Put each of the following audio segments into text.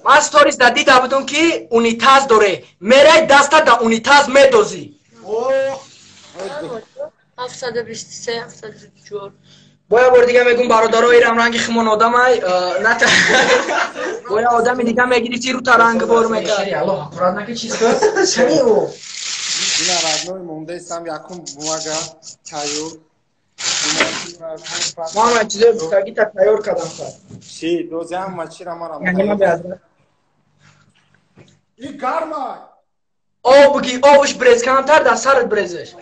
من ستوریز دا دیده بودم که اونیتاز داره میره دسته دا اونیتاز میدوزی 723 724 باید بار دیگه میگم برادرها ایرم رنگ خمون آدم های باید آدم دیگه میگیری تی رو تا رنگ بار میکنی الله قرآن نکه چیز کرد چنی او اینا رادنوی مونده استم یکم بوماگا تایور من چیزی بستگی تا تیار کردم خواهد چی دوزی هم مچی را مرا یعنی من بیازم ای گرمای آب بگی آبش بریز کمتر در سرت بریزش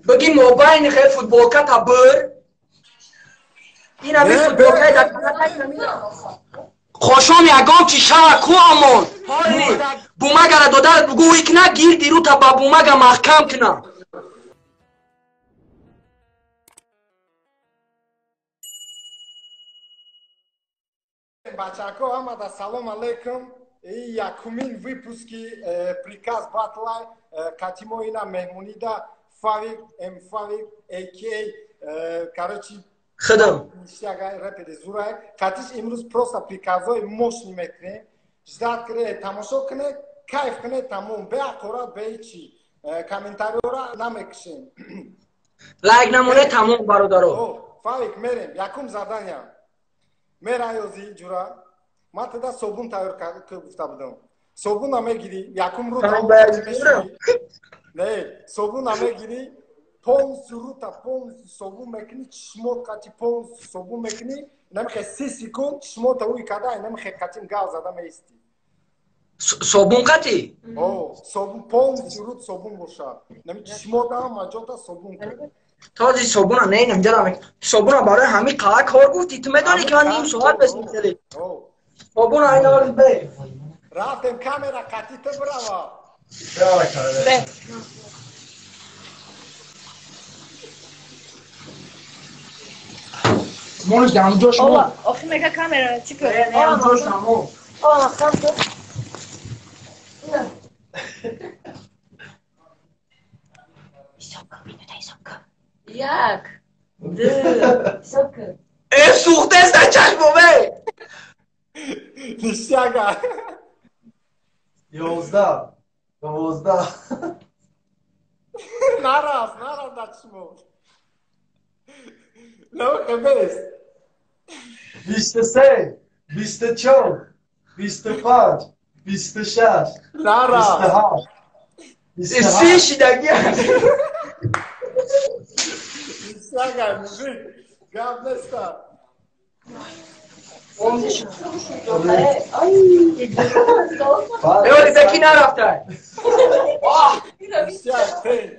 بگی موبایل خیلی فوتبولکا تا بر این همی فوتبولکای در خوشم یگام چی شا کو امون حالی بومگا را دادرت بگو ایکنا گیر دیرو تا با بومگا محکم کنا Бачако, амада салом алейкум. И якумин выпуски приказ батлай Катимоина Мехмунида Фавик Фавик АК короче خدم Ништяга рэпеде зурай. Катиш имрус просто приказой мощный метне. Ждат кре тамошо кне, кайф кне тамом бе акурат бе чи. Комментариора намекшин. лайк намоне тамом бародаро О, Фавик мерем, якум задания. Мерайози ҷура ман тада собун тайёр гуфта будам собун намегирӣ якумро не собун намегирӣ полностью рута полностью собун мекунӣ чишмот қати полностью собун мекунӣ намехе 30 секунд чишмота уи када намехе қатим гал зада меисти собун қати о собун полностью рут собун бошад нами чишмота маҷота собун кунӣ تازی صبحونه نه اینجا را میکنم صبحونه برای همین قلعه کار گفتی تو میدانی که من نیم ساعت بس میتلی صبحونه این آرز بی رفتم کامرا قطی تو براوا بی مونش دم جوش مون آخی میگه کامرا چی کنه؟ دم جوش همون خب تو یک دو سکر ای سوخته است در چشمومه Nishaga. 11 12 Naraz daçmo. No kebes. 23 24 25 26 Naraz. 27 سی شیدگی هست Nishaga müzik. Gavnesta. ایوانی بکی نرفته Nishag ten.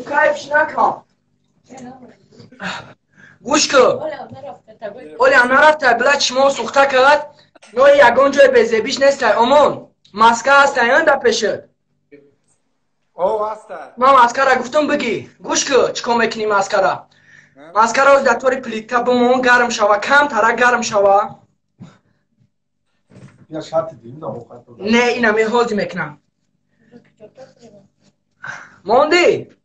کایفش نکن گوش کن اولی هم نرفته بلد شما سوخته کرد نوی یگان جای بزیبیش نیسته امون مسکه هسته یا در پیشت O hasta. من مسکه را گفتم بگی گوش کن چکم میکنی مسکه را مسکه را در طور پلیکتا بمون گرم شوه کم تره گرم شوه یا شرط دیم نه نه اینم یه حوزی میکنم موندی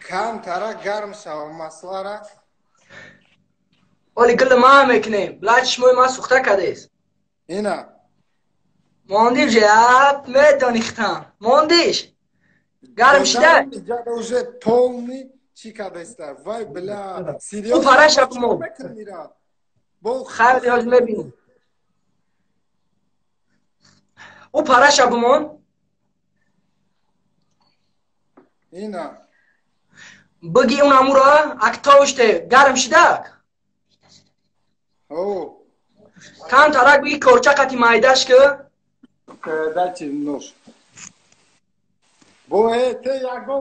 Kam tara garm shava maslara. اولی گل ما هم میکنیم بلد شموی ما سوخته کدیست Ina. موندی جب میدانیختم موندیش گرم شده Jada уже полный чикадестар. Вай бля. Серьезно. او پرش بمون Бол خیلی حال میبینیم او پرش بمون Ina. بگی اون امورا اکتاوشته گرم شده O. کم ترک بگی کرچه مایدش که Dajte nож. Bo te jago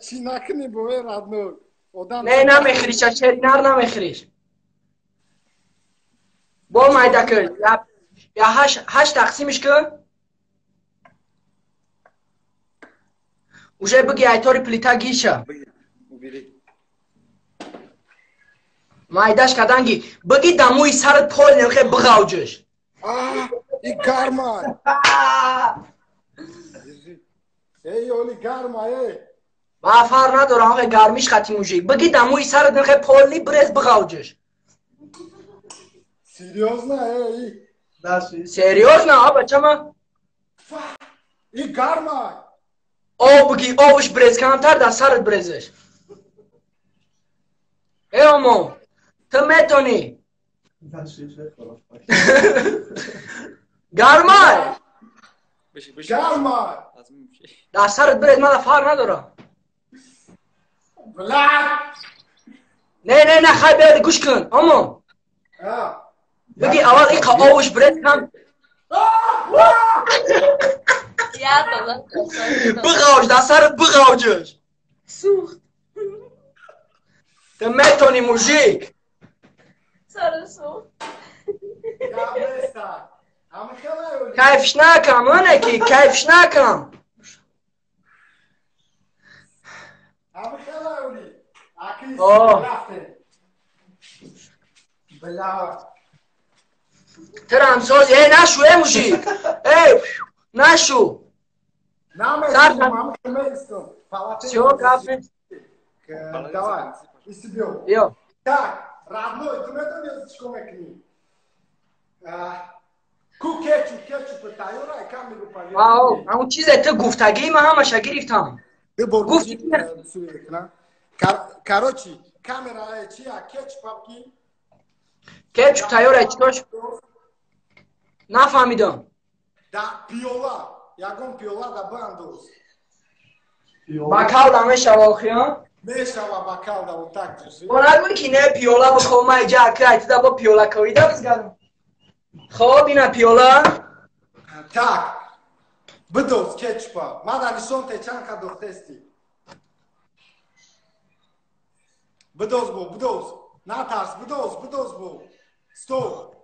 چی نکنی bo radno. نه نمیخریش چشری نر نمیخریش با مایده کرد یا هشت تقسیمش کن اوشه بگی ایتاری پلیتا گیشه مایدش کدنگی بگی دموی سرت پول نرخه بغاوجش ای گرما ای اولی گرما ای ما فر ندارم آقا گرمیش خطی موجی بگی دموی سرت نرخه پول نی برز بغاوجش Серьезно, эй? Серьезно, а почему? И гарма. Бги, овощ брез камтар да сарат брезеш. Омо, ты метони. Гармай. Гарма. Да сарат брез мада фар надора. Блядь. Не, хай беяди гуш кун. Омо. Бги, аввал ин овощ брез кам. Я баба. Бгауж, да сарат бгауҷаш. Сухт. Ты метони, мужик. Сара сухт. Кайфш накам, онеки, кайфш накам. Трамсоз, нашу, мужик. Нашу. Всё, кафе. Давай, и себе. Йо. Так, родной, ты это язычком экни. Ку кетчуп, тайора, и камеру повесил. Вау, اون چیز تو گفتگی ما همش گرفتم. گفتی نه. Короче, камера чья? Кетчупки. кетчуп тайёра чистош? Нафаҳмидам. Да пиола. Ягон пиола да бандус. Бакал да мешава охиён? Мешава бакал да вот так же. Онагӯи ки не пиола бо хомаи ҷакайт да бо пиола коида бизгарам. Хоб ина пиола? Так. Бдос кетчупа. Мада нишон те чанка дохтести. Бдос. Натарс, бдос бу. Стоп.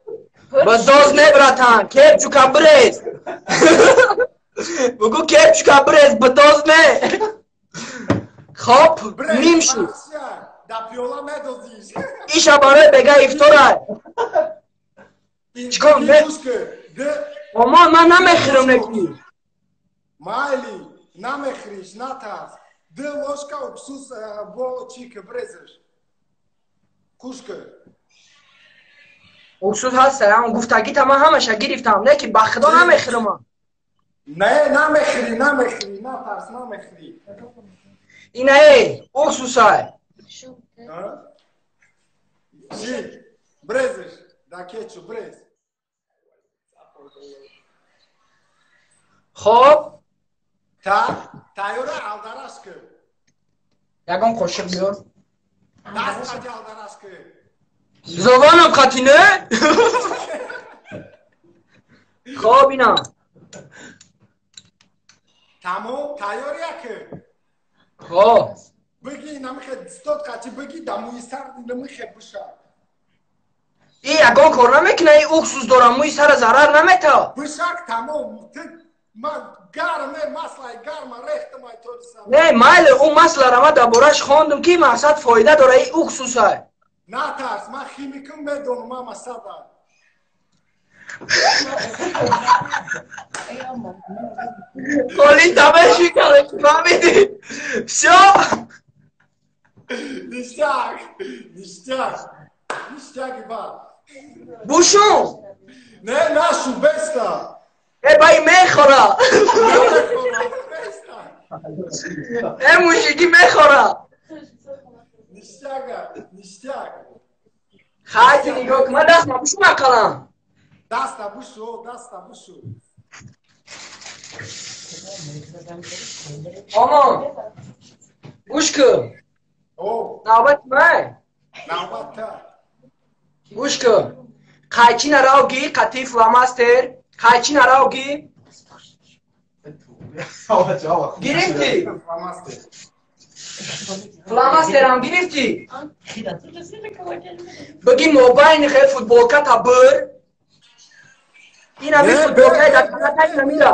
Бдос не, братан, кетчука брез. Бугу кетчука брез, бдос не. Хоб, ним шуд. Да пиола медозиш. Иша барои бега ифторай. Чикор не? Мамон, ман намехирам некни. Майли, намехриш, натарс. Д ложка уксус бо чика брезеш. Кушка. уксус ҳаста, ҳамон гуфтагита ман ҳамаша гирифтам, не ки ба худо намехирам. Не, намехри, натарс, намехри. Ина уксусай. Жи, брезеш, да кетчу, брез. Хоб, тайёра алдараш кӣ. ягон қошиқ биёр. Даст қаҷи алдараш кӣ. Зованам қати не? Хоб ина. Тамом, тайёрия кӣ. Хоб. Бигӣ намихе дистод қачи бигӣ дамӯи сар намихе биша. И ягон кор намекуна, и уксус дорам, мӯи сара зарар намета. Бишак тамом, ман гарме маслай гарма рехтамай торисам. Не, майли он маслара ма дар бораш хондам ки мақсад фоида дора, и уксусай. Натарс, ман химикум медонам, ма масада. Колин тамеши кардем, фаҳмидӣ? Всё. Ништяк ба. Бушун. Не, нашу беста. Бай мехора. Мужики мехора. Ништяк. Хайти нигоҳ кун, ман дастам бушу накалам. Даста бушу. Амон. Гӯш кун. Навбат май. Навбатта. Гӯш кун. Қайчи наравги, қати фломастер. Қайчи наравги. Гирифти? Фломастерам гирифти? Бигӣ мобайни хе футболката бир. Ина ми футболкаи дар канатай намира.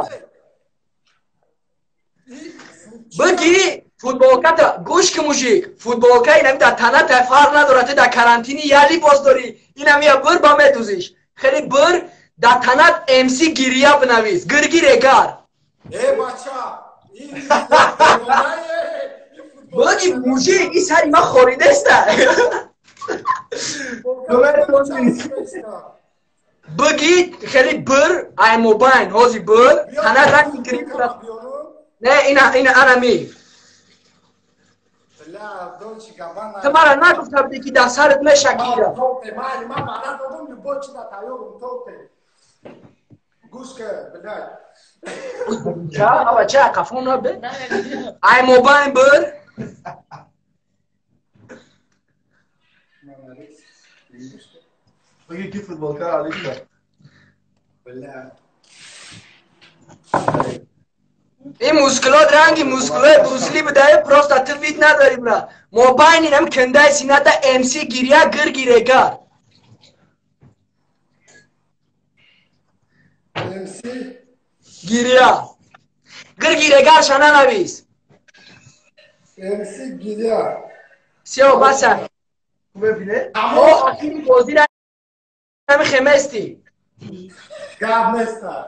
Бигӣ футболката, гӯш ки мужик, футболкаи нами дар танатай фарқ надорад, ту дар карантини я либос дорӣ, инамия бир ба медузиш. Хеле бир дар танат МС гирия бинавис, гиргирегар. Бача. Бигӣ мужик, ин сари ман хоридаста. بگید خیلی بر ای موباین هازی بر تنه رنگ گریم نه این ارمی تو مرا نگفته بودی که در سرت نشکیره چه چه قفون نبه ای موباین بر بگی کی فوتبال کار علی کرد این موسکلات رنگی موسکلای بروسلی بده پروستات وید نداری برا موباین اینم کنده سینه تا امسی گیریه گر گیره گر امسی گیریه گر گیره گر شنه نویس امسی گیریا سیاه بسن ببینه او آخیری بازی را نمی خمستی گاب نستا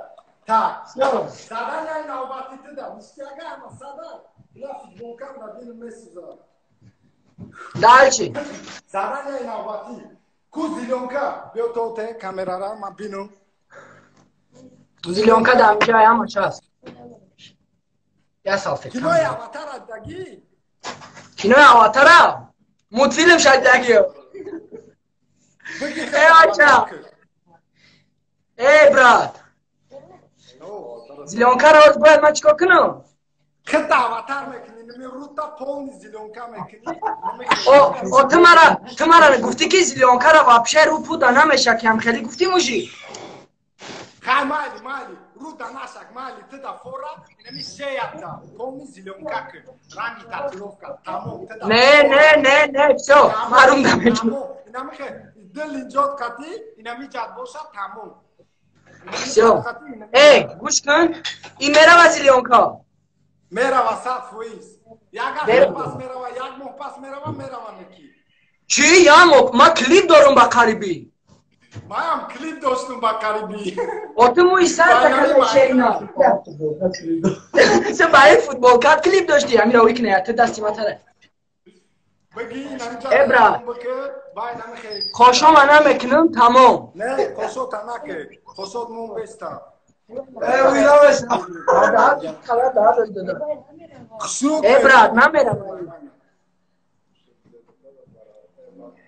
تا سادن یا نوباتی تدا مستیاگا اما سادن لا فوتبال کام نبین مسی زار دالچی سادن یا نوباتی کو زیلونکا بیو توته کامرا را ما بینو زیلیونکا در اینجا هم هست یه سال فکر کینو یا واتارا دگی کینوی آواتارا مود فیلم شد دگیو ای آچا ای براد زیلیونکا را باید من چکا کنم خطا واتار میکنی نمی روتا پولنی زیلونکا میکنی او تو مرا گفتی که زیلیونکا را واپشه رو پودا نمیشه که هم خیلی گفتی موشی خای مالی روتا ناشک مالی تدا فورا نمی شیعتا پولنی زیلونکا کن رنگی تاتلوفکا تامو تدا نه بسو معلوم نمیشه اینا میخه دل اینجا کتی اینا میجاد باشد تامو بسو ای گوش کن این میره و زیلیونکا میرا واسط فویز یک پاس میرا و یک ماه پاس میرا و نکی چی یا ما کلیپ دارم با قریبی ما هم کلیپ داشتم با قریبی تو موی سر تکل شینا سه برای فوتبال کرد کلیپ داشتی همین روی کنه تو دستی ما تره بگی اینجا ابرا بای نمیخه خوشا من نمیکنم تمام نه خوشو تنکه خوشو مون بستا وینا بشن ابرا من میرم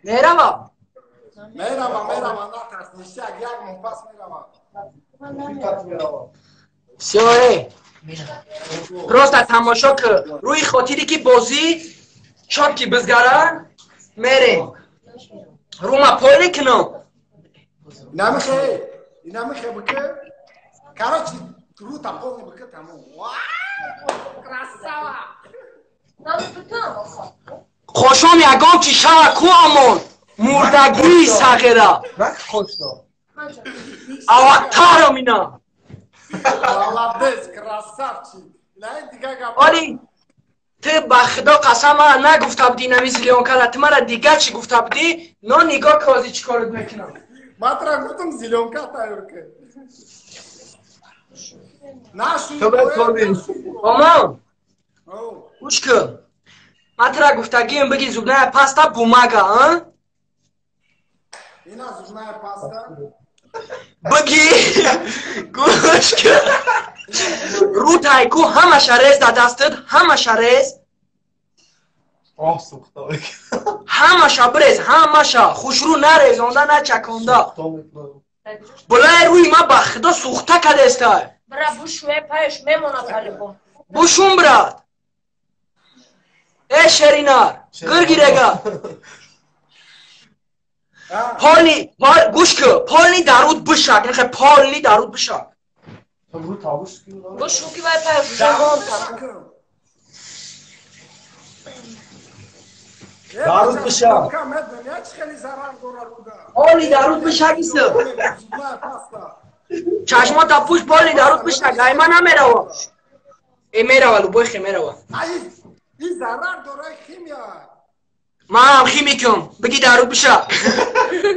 میرم نترس نیشتگ یک ماه پاس میرم سیاره راست تماشا که روی خاطری که بازی شاد که بزگرن میریم رو ما پایلی کنم نمیخه بکه کاراچی رو تا پولنی بکه تمام красава خوشم یکم چی شوه کو امون مردگی سغیره رک خوش دا اواتارم اینا молодец красавчик آلی تو بخدا قسم من نگفته بودی نمی زیلیونکا را تو مرا دیگه چی گفته بودی نه نگاه کازی چی کارت میکنم ما گفتم زیلونکا تایور که تو باید کار بیم آمان گوش کن من ترا گفتگیم بگی زبنه پاستا بوماگا ها اینا زبنه پاستا بگی گوش کن رو تایکو همه شریز در دستت همه شریز آه سوخته همه شا بریز همه شا خوش رو نریزونده نه چکونده بلای روی ما بخدا سوخته کده استای برا بوش پایش میمونه تلفن بوشون براد ای شرینار گرگیرگا پالنی گوش که پالنی درود بشک نخه پالنی درود بشک رو تابوش کی بوش رو که باید پایش میمونه درود بشم پالنی درود بشک ایسا چشما تا پوش پالنی درود بشک ای من نمیروا ای میروا لو بوی خی میروا این ضرر داره خیمیا ما هم خیمیکم بگی درود بشک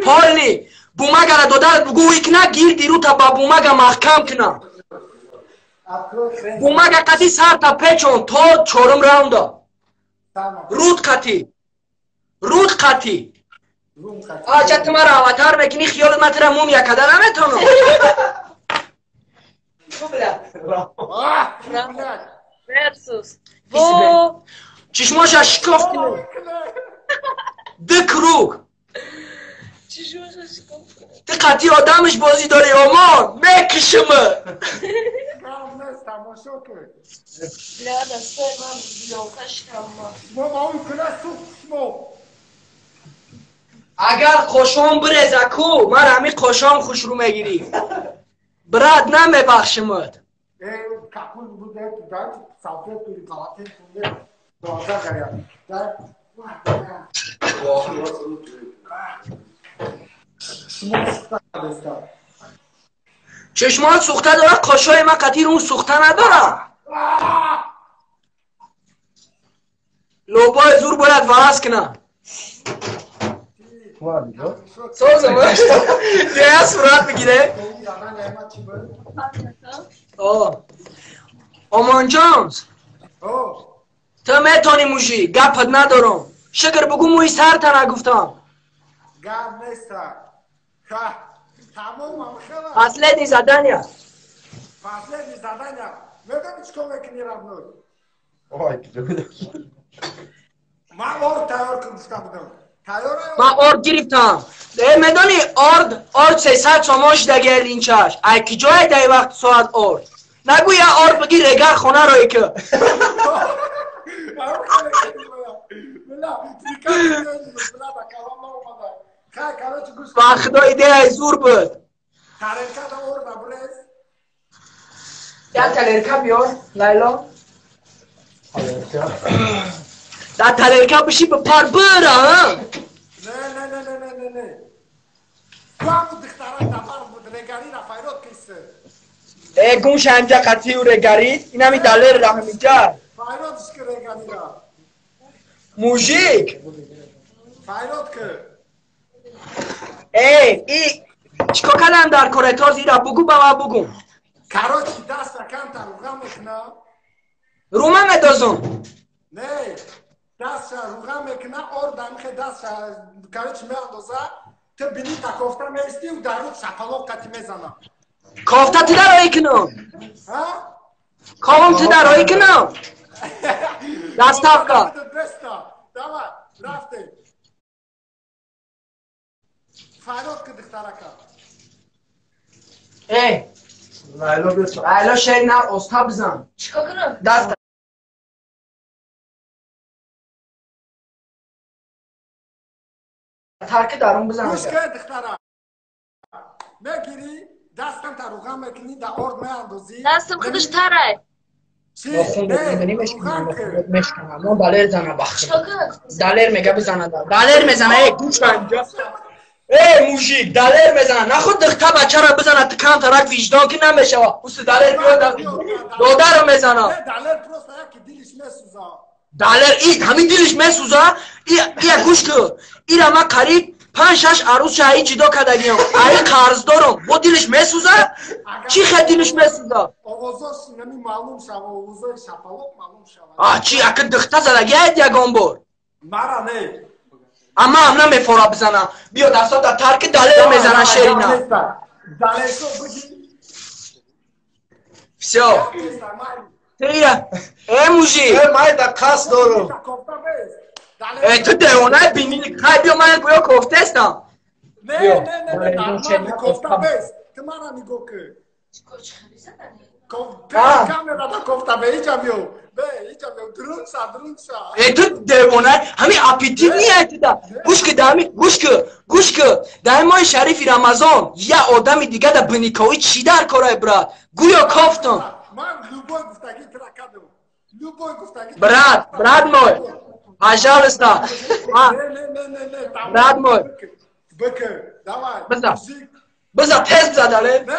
پالنی بومگا را دادرت بگو ایکنا گیر دیرو تا با بومگا محکم کنا بومگا قطی سر تا پیچون تا چورم راوندا رود قطی روم خط آجا تو مرا آواتار میکنی خیالت من ترا موم یک قدر نمیتونم خوب بله Versus. Bu. چشماشا شکافت کنه دکروگ Çişmiş aşkım. دقتی آدمش بازی داره آمان میکشمه کام نیست تماشا کن Birader sevmem yolda çıkanma. شما ما اون کنه سوخت شما اگر خوشام بریزه کو من همی خوشام خوش رو میگیری براد نمیبخشمت کپول بوده که در سفر توی قاطع کنه دوازه گریم در شما سخته بستم چشمات سوخته داره قاشای من قطیر اون سوخته نداره لوبای زور باید وراز کنه سوزم دیگه صورت بگیره آمان جانز تو میتونی موشی گپت ندارم شکر بگو موی سر تا نگفتم گرم نیستم تمام هم خیلی فصله دی زدن یا فصله دی زدن یا میدونی چکو میکنی رفنوی من آرد تیار کن گفته بودم من آرد گرفتم میدونی آرد 300 ساماش دگر لینچش ایکی جای دی وقت ساعت آرد نگو یه آرد بگی رگر خونه روی که با خدای ده زور بود یا تلرکه بیار لیلا در تلرکه بشی به پار بره ها نه تو همون دختران دفر بود رگری را فیراد کسته گوش همجا قطعی و رگرید این همی دلر را همیجا فیرادش که رگری را موژیک فیراد که ای چکا کلم در کورتاز ایرا بگو با ما بگو کاروچی دست کم تا روغم میکنه رومه مدازم نه دست روغم میکنه اور دمخه دست کاروچی میاندازه تو بینی تا کفته میستی و در رو شپلوق قطی میزنه کافته تی در هایی کنم کافم تی در هایی کنم دست تفکا دستا دوا رفته فیراد که دخترکه لیلا شیر نر استا بزن Çıkar kırım. دست ترک درون بزن گوش که دختره میگیری دستم تا روغم میکنی در ارد میاندازی Dastım kılıç taray. چی؟ میدونی روغم که مشکنم من دلر زنه بخش Çıkar kırım. دلر میگه بزنه دلر میزنه گوش کن اینجا موشیک دلر میزنه نخود دختر بچه را بزنه تکان ترک ویجدان که نمیشه اوست دلر بیاد داده رو میزنه دلر پروسته که دیلش میسوزه دلر ای همین دیلش میسوزه ای گوش که ای را من قریب 5-6 عروس شایی جدا کدگیم ای قرض دارم با دیلش میسوزه چی خیلی دیلش میسوزه آغازاش نمی معلوم شوه آغازای شپلوق معلوم شوه چی اکه دختر زدگی هید یکان بار مرا نه اما هم نمیفورا بزنه بیا دستا در ترک دلر میزنه شیرینه دلشو بگی بسیار تیه ای موشی من در قصد دارم تو دیوانه بینی خواهی بیا من گویا کفته استم نه کفته بست که من میگو که کامera da kofta be hiç amıyor. Be hiç amıyor. Durun sa. تو دیوانه همین اپیتیت نیه دا گوش که در ماه شریفی رمضان یه آدم دیگه در بنیکاوی چی در کاره براد گویا کافتم من любой گفتگی ترکادم. любой گفتگی. براد مای пожалуйста نه. براد مای بکر. давай. بزن تست بزداله نه.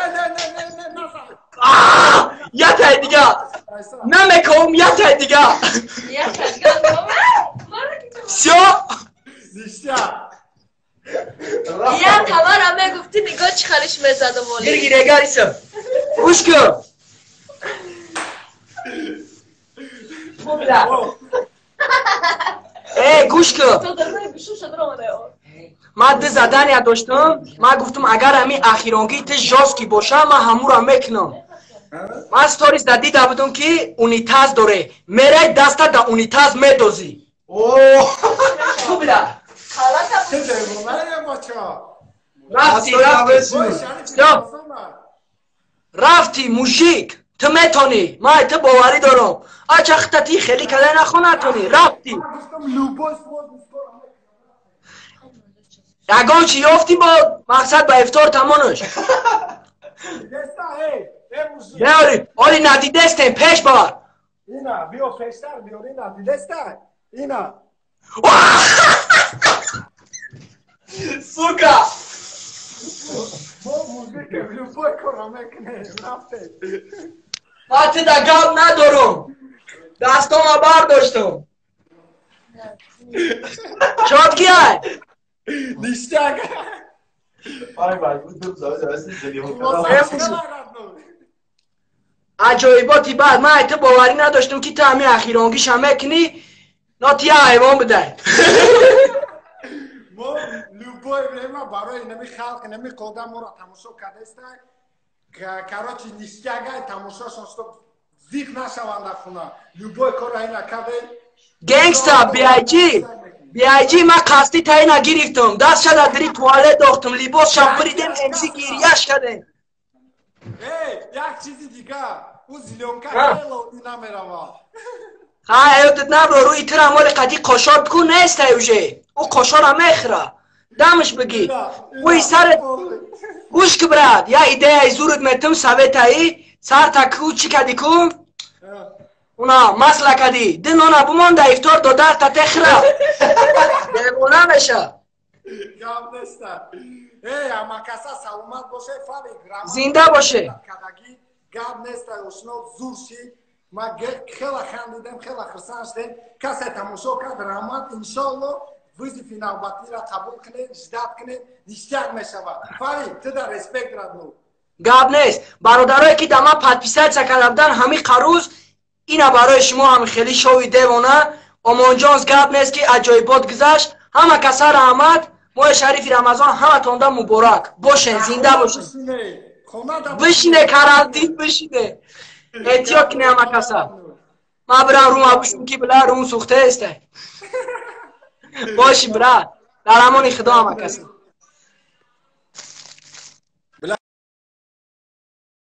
یه تای دیگه نمیکنم یه تای دیگه سیو زیشتیا Ya tamam ama gufti nigo çıkarış mezadım oluyor. گیره گریسم گوش کن گوش کن To da zaj bišu šadrona je ovo. من ده زدن یا داشتم من گفتم اگر همین اخیرانگی ته جاسکی باشه من همون را میکنم من استوریز در دیده بودم که اونیتاز داره میره دسته در اونیتاز میدوزی خوب بیده رفتی موشیک تو میتونی من تو باوری دارم اچه اختتی خیلی کده نخونه تونی رفتی یگان چی یافتی با مقصد با افتار تمانش بیاری آلی ندیده استیم پیش بار اینا بیو پیشتر بیاری ندیده استیم اینا سوکا با موزیک لوبای کرامه کنه رفته من تو در گاب ندارم دستم ها برداشتم شاد کیه دیشتگ عجایباتی بعد من ایتا باوری نداشتم که تا همین اخیرانگیش هم کنی ناتی حیوان بده ما لوبای ما برای نمی خلق نمی قدم ما را تماشا کرده است کراچی دیشتگ تماشا شد زیخ نشوند خونه لوبای کار این کرده گنگستا بی آی جی من قصدی تایی نگیریفتم دست شد دری توالت داختم لیباس شب بریدم امسی گیریش کردم یک چیزی دیگه اون زیلونکا خیلی نمیروا ایوتت نبرو روی تر مال قدی قشار بکن نیست ایوژه او قشار هم اخرا دمش بگی اوی سر گوش که برد یا ایده ای زورت میتم سویت ای سر تکو چی کدی کن اونا مسئله کدی دنونا بمان دا افتار دو در تا تخرا دیگونه میشه گام نسته ای اما کسا سلامت باشه فالی زنده باشه گام نسته اشنو زور شید ما خیلی خندیدم خیلی خرسان شدیم کسی تماشا کرد رحمت انشالله ویزی فینال باتی را قبول کنه جداد کنه دیشتگ میشود فالی تو در ریسپکت را دو گاب نیست برادرایی که دما پادپیسات کردن همین قروز اینا برای شما هم خیلی شوی دیوانه امانجانز گاب نیست که عجایبات گذشت همه کسا رحمت ماه شریف رمضان همه تونده مبارک باشین زنده باشین بشینه کرانتین بشینه احتیاط کنه همه کسا ما برم روم ابوشون که بلا روم سوخته است باشی برا در امان خدا همه کسا